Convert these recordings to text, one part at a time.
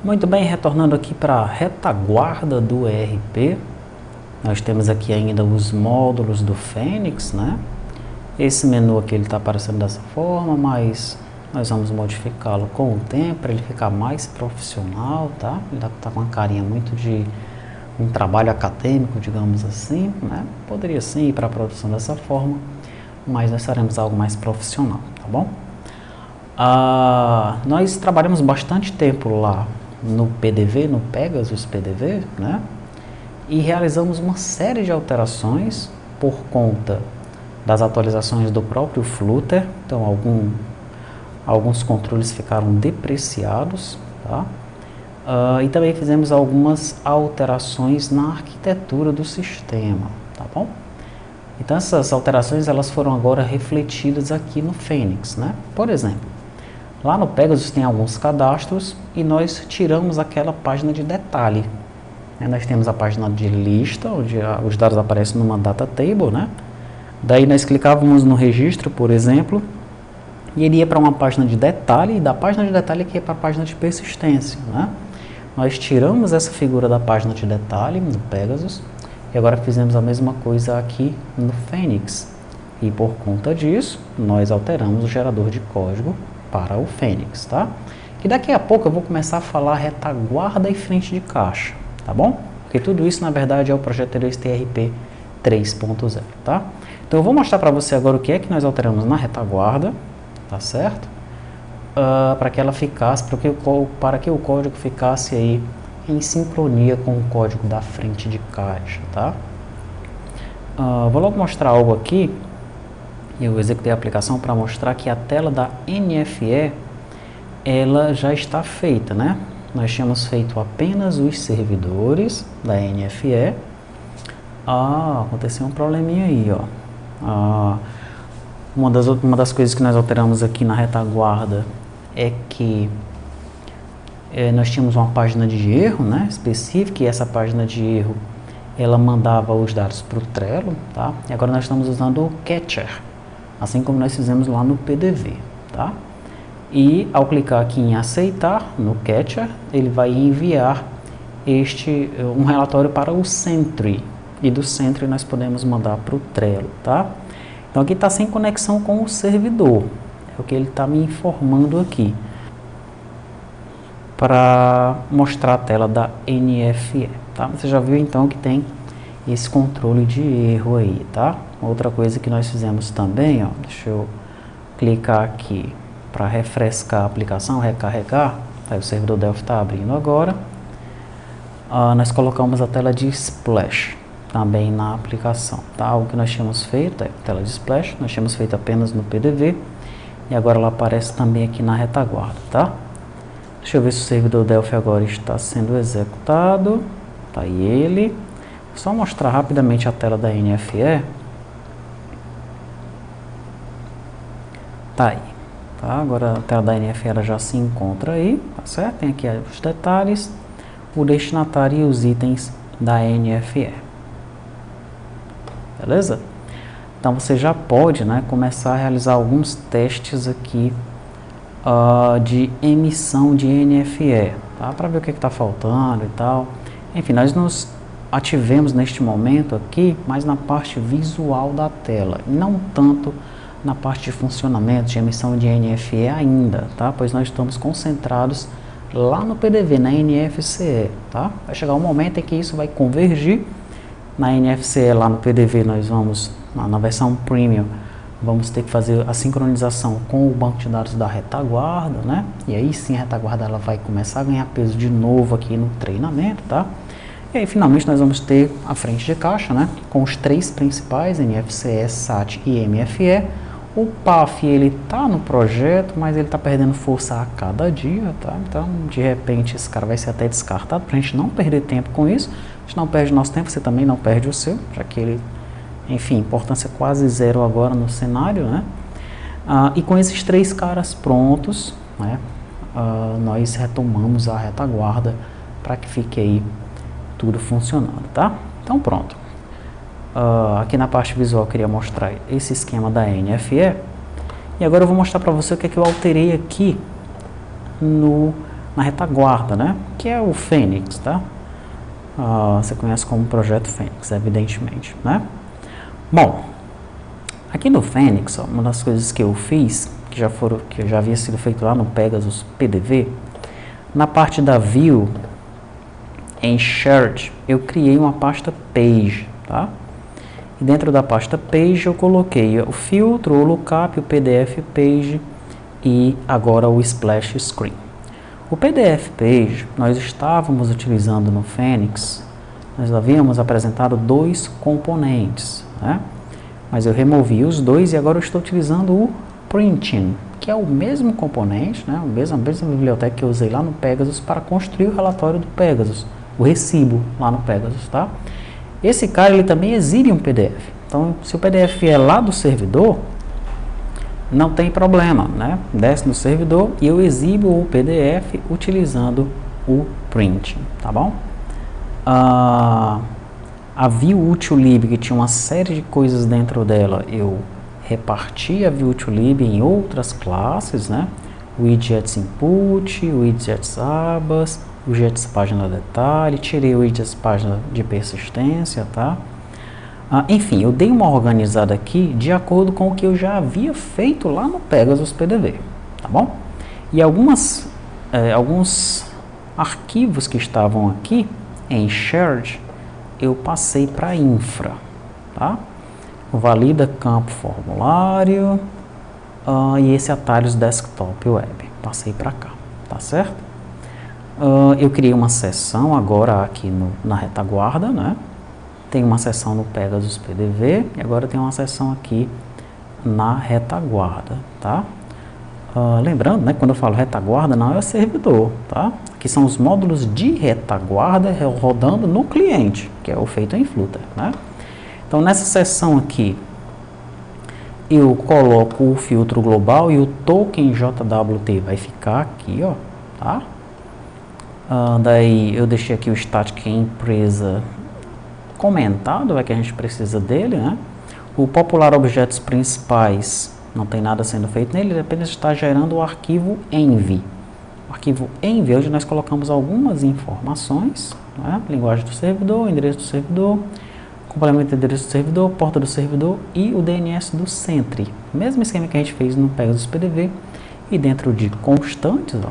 Muito bem, retornando aqui para a retaguarda do ERP, nós temos aqui ainda os módulos do Fênix, né? Esse menu aqui ele está aparecendo dessa forma, mas nós vamos modificá-lo com o tempo para ele ficar mais profissional, tá? Ele está com uma carinha muito de um trabalho acadêmico, digamos assim, né? Poderia sim ir para a produção dessa forma, mas nós faremos algo mais profissional, tá bom? Nós trabalhamos bastante tempo lá no PDV, no Pegasus PDV, né? E realizamos uma série de alterações por conta das atualizações do próprio Flutter. Então, alguns controles ficaram depreciados, tá? E também fizemos algumas alterações na arquitetura do sistema, tá bom? Então, essas alterações elas foram agora refletidas aqui no Fênix, né? Por exemplo, lá no Pegasus tem alguns cadastros e nós tiramos aquela página de detalhe. Nós temos a página de lista, onde os dados aparecem numa data table, né? Daí nós clicávamos no registro, por exemplo, e ele ia para uma página de detalhe, e da página de detalhe que ia para a página de persistência, né? Nós tiramos essa figura da página de detalhe no Pegasus, e agora fizemos a mesma coisa aqui no Fênix. E por conta disso, nós alteramos o gerador de código para o Fênix, tá? Que daqui a pouco eu vou começar a falar retaguarda e frente de caixa, tá bom? Porque tudo isso, na verdade, é o projeto ERP 3.0, tá? Então eu vou mostrar para você agora o que é que nós alteramos na retaguarda, tá certo? Para que ela ficasse, para que o código ficasse aí em sincronia com o código da frente de caixa, tá? Vou logo mostrar algo aqui. Eu executei a aplicação para mostrar que a tela da NFE ela já está feita, né? Nós tínhamos feito apenas os servidores da NFE. Aconteceu um probleminha aí, ó. Uma das coisas que nós alteramos aqui na retaguarda é que nós tínhamos uma página de erro, né, específica, e essa página de erro ela mandava os dados para o Trello, tá? E agora nós estamos usando o Catcher, assim como nós fizemos lá no PDV, tá? E ao clicar aqui em aceitar no Catcher, ele vai enviar um relatório para o Sentry, e do Sentry nós podemos mandar para o Trello, tá? Então aqui está sem conexão com o servidor, é o que ele está me informando aqui, para mostrar a tela da NFE, tá? Você já viu então que tem esse controle de erro aí, tá? Outra coisa que nós fizemos também, ó, deixa eu clicar aqui para refrescar a aplicação, recarregar, aí o servidor Delphi está abrindo agora. Nós colocamos a tela de splash também na aplicação, tá? Algo que nós tínhamos feito, tela de splash, nós tínhamos feito apenas no PDV, e agora ela aparece também aqui na retaguarda, tá? Deixa eu ver se o servidor Delphi agora está sendo executado, tá aí ele. Vou só mostrar rapidamente a tela da NFE. Tá aí, tá? Agora a tela da NFE ela já se encontra aí, tá certo? Tem aqui os detalhes, o destinatário e os itens da NFE. Beleza? Então você já pode, né, começar a realizar alguns testes aqui de emissão de NFE, tá? Para ver o que está faltando e tal. Enfim, nós nos ativemos neste momento aqui, mas na parte visual da tela, não tanto na parte de funcionamento, de emissão de NFE ainda, tá? Pois nós estamos concentrados lá no PDV, na NFCE, tá? Vai chegar um momento em que isso vai convergir. Na NFCE, lá no PDV, nós vamos, na versão Premium, vamos ter que fazer a sincronização com o banco de dados da retaguarda, né? E aí sim a retaguarda ela vai começar a ganhar peso de novo aqui no treinamento, tá? E aí finalmente nós vamos ter a frente de caixa, né? Com os três principais, NFCE, SAT e MFE. O PAF ele tá no projeto, mas ele tá perdendo força a cada dia, tá? Então de repente esse cara vai ser até descartado pra gente não perder tempo com isso. A gente não perde o nosso tempo, você também não perde o seu, já que ele, enfim, importância quase zero agora no cenário, né? E com esses três caras prontos, né, nós retomamos a retaguarda para que fique aí tudo funcionando, tá? Então pronto. Aqui na parte visual eu queria mostrar esse esquema da NFE. E agora eu vou mostrar para você o que é que eu alterei aqui no na retaguarda, né? Que é o Fênix, tá? Você conhece como Projeto Fênix, evidentemente, né? Bom, aqui no Fênix, ó, uma das coisas que eu fiz, que já havia sido feito lá no Pegasus PDV, na parte da View, em Shared, eu criei uma pasta Page, tá? E dentro da pasta Page eu coloquei o filtro, o lookup, o PDF Page e agora o Splash Screen. O PDF Page, nós estávamos utilizando no Fênix, nós havíamos apresentado 2 componentes, né? Mas eu removi os 2 e agora eu estou utilizando o Printing, que é o mesmo componente, né? A mesma biblioteca que eu usei lá no Pegasus para construir o relatório do Pegasus, o recibo lá no Pegasus, tá? Esse cara, ele também exibe um PDF. Então, se o PDF é lá do servidor, não tem problema, né? Desce no servidor e eu exibo o PDF utilizando o Print, tá bom? A View-util-lib, que tinha uma série de coisas dentro dela, eu reparti a View-util-lib em outras classes, né? Widgets Input, Widgets Abas, Widgets Página Detalhe, tirei o Widgets Página de Persistência, tá? Enfim, eu dei uma organizada aqui de acordo com o que eu já havia feito lá no Pegasus PDV, tá bom? E alguns arquivos que estavam aqui em Shared, eu passei para Infra, tá? Valida campo formulário e esse atalhos Desktop Web, passei para cá, tá certo? Eu criei uma seção agora aqui na retaguarda, né? Tem uma seção no Pegasus PDV e agora tem uma seção aqui na retaguarda, tá? Lembrando, né, quando eu falo retaguarda, não é o servidor, tá? Aqui são os módulos de retaguarda rodando no cliente, que é o feito em Flutter, né? Então, nessa seção aqui, eu coloco o filtro global e o token JWT vai ficar aqui, ó, tá? Daí, eu deixei aqui o static empresa comentado, é que a gente precisa dele, né? O popular objetos principais, não tem nada sendo feito nele, ele apenas está gerando o arquivo env. O arquivo env, onde nós colocamos algumas informações, né? Linguagem do servidor, endereço do servidor, complemento do endereço do servidor, porta do servidor e o DNS do Sentry. Mesmo esquema que a gente fez no Pegasus PDV e dentro de constantes, ó,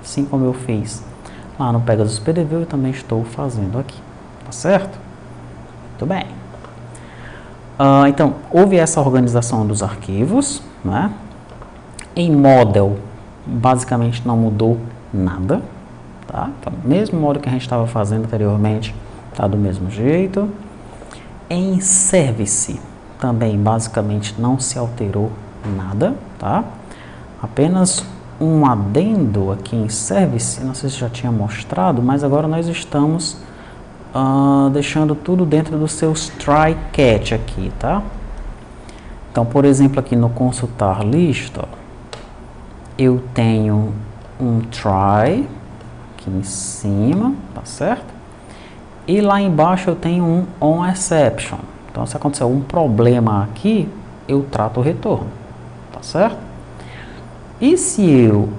assim como eu fiz lá no Pegasus PDV, eu também estou fazendo aqui, tá certo? Muito bem. Então, houve essa organização dos arquivos, né? Em Model, basicamente não mudou nada, tá? Então, mesmo modo que a gente estava fazendo anteriormente, tá do mesmo jeito. Em Service, também basicamente não se alterou nada, tá? Apenas um adendo aqui em Service, não sei se já tinha mostrado, mas agora nós estamos deixando tudo dentro dos seus try catch aqui, tá? Então, por exemplo, aqui no consultar lista, eu tenho um try aqui em cima, tá certo? E lá embaixo eu tenho um on exception. Então, se acontecer algum problema aqui, eu trato o retorno, tá certo? E se eu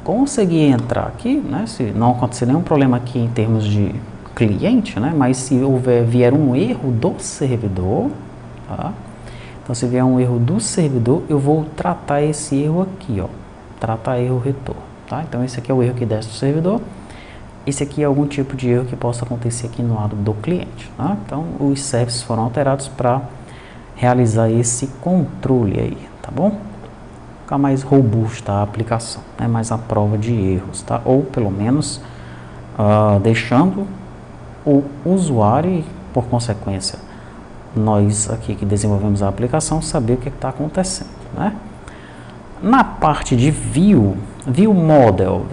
conseguir entrar aqui, né, se não acontecer nenhum problema aqui em termos de cliente, né, mas se vier um erro do servidor, tá? Então, se vier um erro do servidor, eu vou tratar esse erro aqui, ó, tratar erro retorno, tá? Então, esse aqui é o erro que desce do servidor, esse aqui é algum tipo de erro que possa acontecer aqui no lado do cliente, tá? Então, os services foram alterados para realizar esse controle aí, tá bom? Ficar mais robusta a aplicação, né? Mais a prova de erros, tá? Ou pelo menos deixando o usuário e, por consequência, nós aqui que desenvolvemos a aplicação saber o que está acontecendo, né? Na parte de View Model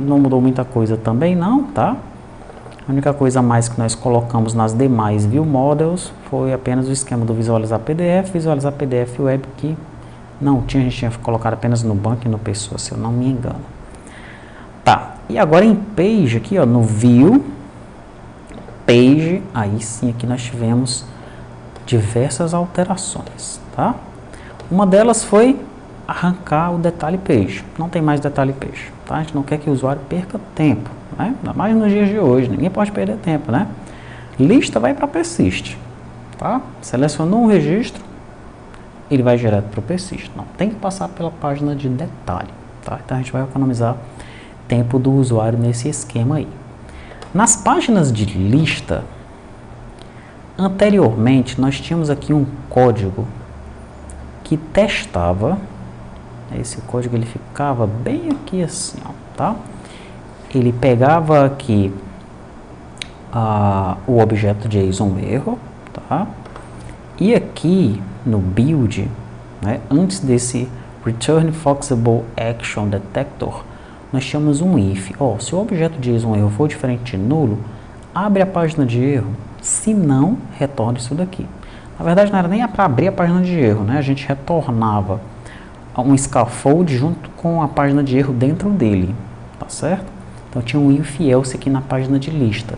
não mudou muita coisa também não, tá? A única coisa a mais que nós colocamos nas demais View Models foi apenas o esquema do visualizar PDF Web, que não tinha, a gente tinha colocado apenas no banco e no Pessoa, se eu não me engano. Tá, e agora em Page aqui, ó, no View Page, aí sim aqui nós tivemos diversas alterações, tá? Uma delas foi arrancar o detalhe page. Não tem mais detalhe page, tá? A gente não quer que o usuário perca tempo, né? Ainda mais nos dias de hoje, ninguém pode perder tempo, né? Lista vai para persist, tá? Selecionou um registro, ele vai direto para o persist. Não tem que passar pela página de detalhe, tá? Então a gente vai economizar tempo do usuário nesse esquema aí. Nas páginas de lista, anteriormente nós tínhamos aqui um código que testava, esse código ele ficava bem aqui assim, ó, tá? Ele pegava aqui o objeto JSON erro, tá? E aqui no build, né, antes desse return flexible action detector, nós tínhamos um if. Ó, se o objeto JSON erro for diferente de nulo, abre a página de erro, se não, retorna isso daqui. Na verdade, não era nem para abrir a página de erro, né? A gente retornava um scaffold junto com a página de erro dentro dele, tá certo? Então tinha um if else aqui na página de lista.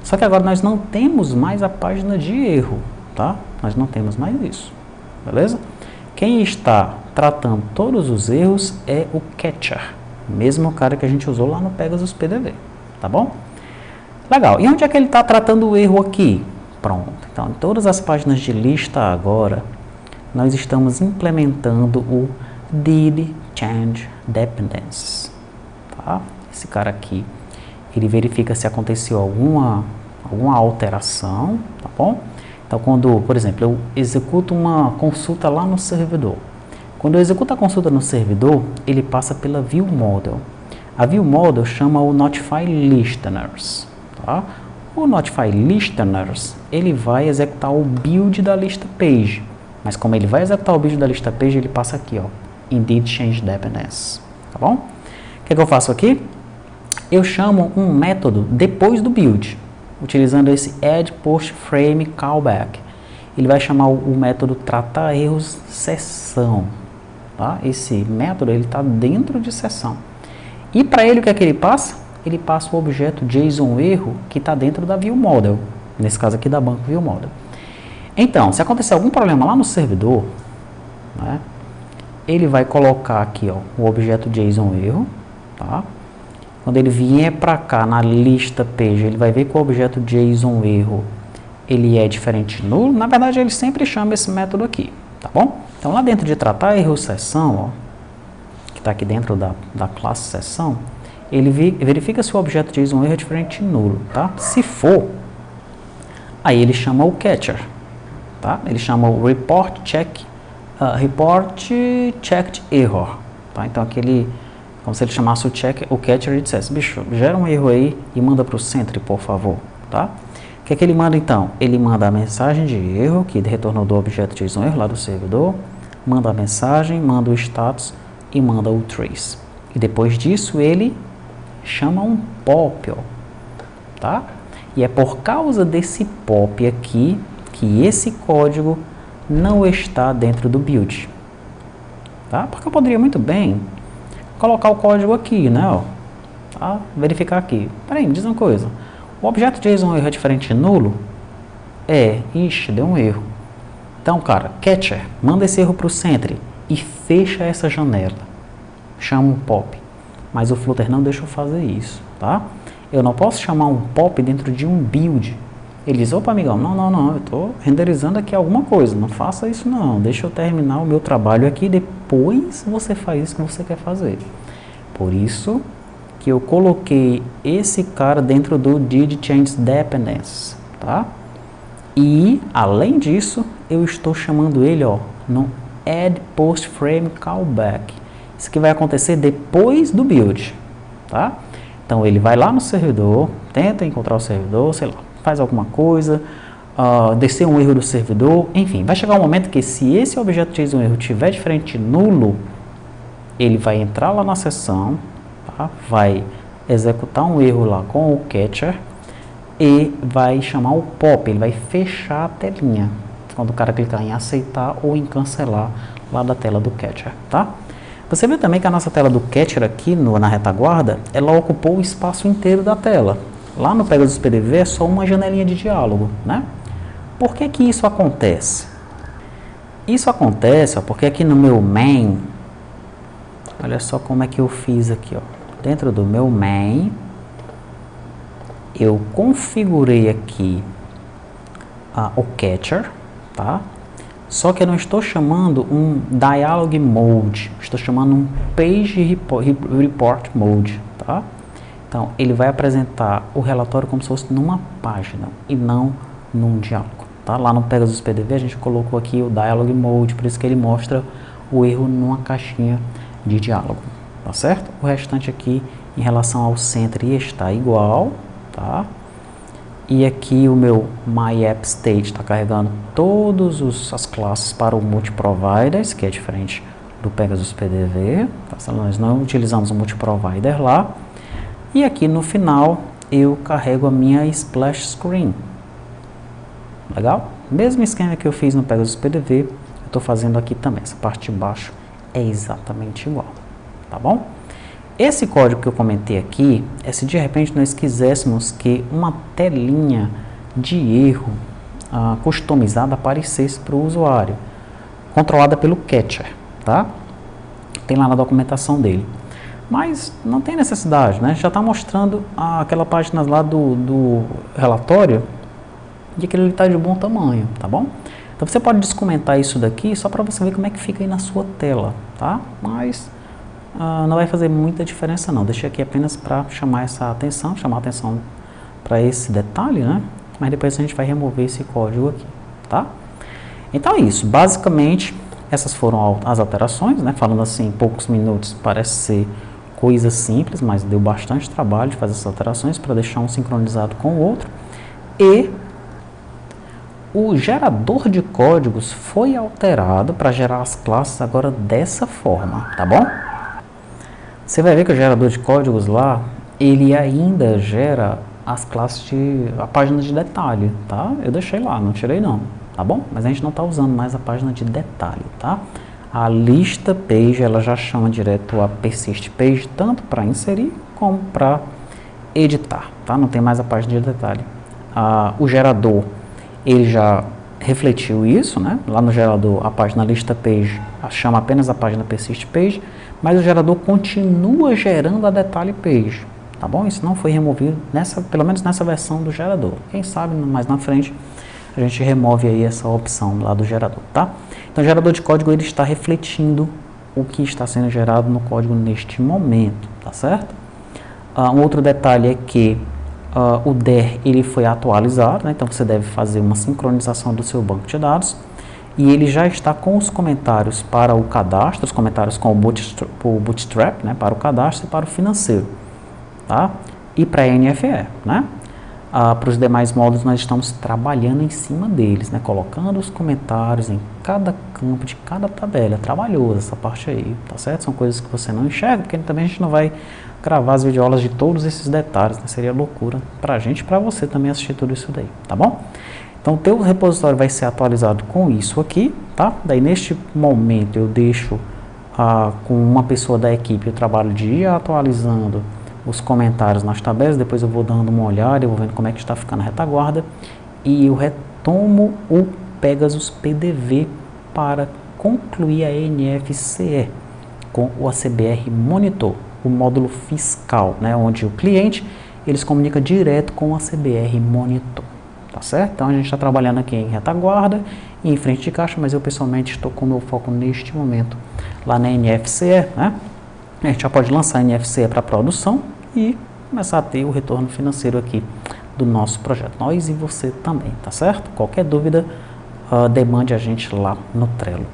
Só que agora nós não temos mais a página de erro, tá? Nós não temos mais isso, beleza? Quem está tratando todos os erros é o catcher, mesmo cara que a gente usou lá no Pegasus PDV, tá bom? Legal, e onde é que ele está tratando o erro aqui? Pronto, então em todas as páginas de lista agora, nós estamos implementando o did change dependencies, tá? Esse cara aqui, ele verifica se aconteceu alguma alteração, tá bom? Então quando, por exemplo, eu executo uma consulta lá no servidor, quando eu executo a consulta no servidor, ele passa pela view model. A view model chama o notify listeners, tá? O notify listeners, ele vai executar o build da lista page, mas como ele vai executar o build da lista page, ele passa aqui, ó, em did change dependence, tá bom? O que eu faço aqui? Eu chamo um método depois do build, utilizando esse add post frame callback. Ele vai chamar o método tratar erros sessão, tá? Esse método ele está dentro de sessão. E para ele o que é que ele passa? Ele passa o objeto JSON erro que está dentro da view model, nesse caso aqui da banco view model. Então, se acontecer algum problema lá no servidor, né, ele vai colocar aqui, ó, o objeto JSON erro, tá? Quando ele vier para cá na lista page, ele vai ver que o objeto JSON erro ele é diferente de nulo. Na verdade, ele sempre chama esse método aqui, tá bom? Então, lá dentro de tratar erro sessão, ó, que está aqui dentro da classe sessão, ele verifica se o objeto JSON erro é diferente de nulo, tá? Se for, aí ele chama o catcher, tá? Ele chama o report checked error, tá? Então aquele, como se ele chamasse o catcher e dissesse, bicho, gera um erro aí e manda para o Sentry, por favor, tá? O que é que ele manda então? Ele manda a mensagem de erro que retornou do objeto JSON erro lá do servidor, manda a mensagem, manda o status e manda o trace. E depois disso ele chama um pop, ó, tá? E é por causa desse pop aqui que esse código não está dentro do build, tá? Porque eu poderia muito bem colocar o código aqui, né, ó, tá? Verificar aqui. Peraí, me diz uma coisa. O objeto JSON erro é diferente de nulo? Ixi, deu um erro. Então, cara, catcher, manda esse erro para o Sentry e fecha essa janela. Chama um pop. Mas o Flutter não deixa eu fazer isso, tá? Eu não posso chamar um pop dentro de um build. Ele diz, opa, amigão, não, eu estou renderizando aqui alguma coisa, não faça isso não, deixa eu terminar o meu trabalho aqui, depois você faz isso que você quer fazer. Por isso que eu coloquei esse cara dentro do did change dependence, tá? E, além disso, eu estou chamando ele, ó, no add post frame callback. Isso que vai acontecer depois do build, tá? Então ele vai lá no servidor, tenta encontrar o servidor, sei lá, faz alguma coisa, descer um erro do servidor, enfim, vai chegar um momento que se esse objeto JSON erro tiver diferente de nulo, ele vai entrar lá na sessão, tá? Vai executar um erro lá com o catcher e vai chamar o pop, ele vai fechar a telinha, quando o cara clicar em aceitar ou em cancelar lá da tela do catcher, tá? Você vê também que a nossa tela do catcher aqui na retaguarda, ela ocupou o espaço inteiro da tela. Lá no Pegasus PDV é só uma janelinha de diálogo, né? Por que que isso acontece? Isso acontece porque aqui no meu main, olha só como é que eu fiz aqui, ó. Dentro do meu main, eu configurei aqui o catcher, tá? Só que eu não estou chamando um dialog mode, estou chamando um page report mode, tá? Então, ele vai apresentar o relatório como se fosse numa página e não num diálogo, tá? Lá no Pegasus PDV a gente colocou aqui o dialog mode, por isso que ele mostra o erro numa caixinha de diálogo, tá certo? O restante aqui em relação ao Sentry está igual, tá? E aqui o meu MyAppState está carregando todas as classes para o Multiproviders, que é diferente do Pegasus PDV, tá? Nós não utilizamos o Multiprovider lá. E aqui no final eu carrego a minha Splash Screen. Legal? Mesmo esquema que eu fiz no Pegasus PDV, eu estou fazendo aqui também. Essa parte de baixo é exatamente igual, tá bom? Esse código que eu comentei aqui é se de repente nós quiséssemos que uma telinha de erro customizada aparecesse para o usuário, controlada pelo catcher, tá? Tem lá na documentação dele. Mas não tem necessidade, né? Já está mostrando aquela página lá do relatório de que ele está de bom tamanho, tá bom? Então você pode descomentar isso daqui só para você ver como é que fica aí na sua tela, tá? Mas não vai fazer muita diferença não. Deixei aqui apenas para chamar a atenção para esse detalhe, né? Mas depois a gente vai remover esse código aqui, tá? Então é isso. Basicamente, essas foram as alterações, né? Falando assim, em poucos minutos, parece ser coisa simples, mas deu bastante trabalho de fazer essas alterações para deixar um sincronizado com o outro. E o gerador de códigos foi alterado para gerar as classes agora dessa forma, tá bom? Você vai ver que o gerador de códigos lá, ele ainda gera as classes a página de detalhe, tá? Eu deixei lá, não tirei não, tá bom? Mas a gente não está usando mais a página de detalhe, tá? A lista page, ela já chama direto a persist page, tanto para inserir como para editar, tá? Não tem mais a página de detalhe. O gerador, ele já refletiu isso, né? Lá no gerador, a página lista page chama apenas a página persist page, mas o gerador continua gerando a detalhe page, tá bom? Isso não foi removido, pelo menos nessa versão do gerador. Quem sabe mais na frente a gente remove aí essa opção lá do gerador, tá? Então o gerador de código ele está refletindo o que está sendo gerado no código neste momento, tá certo? Um outro detalhe é que o DER ele foi atualizado, né? Então você deve fazer uma sincronização do seu banco de dados e ele já está com os comentários para o cadastro, os comentários com o Bootstrap, né? Para o cadastro e para o financeiro, tá? E para a NFE, né? Para os demais módulos nós estamos trabalhando em cima deles, né? Colocando os comentários em cada campo de cada tabela. É trabalhoso essa parte aí, tá certo? São coisas que você não enxerga, porque também a gente não vai gravar as videoaulas de todos esses detalhes, né? Seria loucura para a gente e para você também assistir tudo isso daí, tá bom? Então o teu repositório vai ser atualizado com isso aqui, tá? Daí neste momento eu deixo com uma pessoa da equipe o trabalho de ir atualizando os comentários nas tabelas, depois eu vou dando uma olhada, eu vou vendo como é que está ficando a retaguarda e eu retomo o Pegasus PDV para concluir a NFCE com o ACBR Monitor, o módulo fiscal, né, onde o cliente ele se comunica direto com o ACBR Monitor, tá certo? Então a gente está trabalhando aqui em retaguarda e em frente de caixa, mas eu pessoalmente estou com o meu foco neste momento lá na NFCE, né? A gente já pode lançar a NFCE para produção e começar a ter o retorno financeiro aqui do nosso projeto. Nós e você também, tá certo? Qualquer dúvida, demande a gente lá no Trello.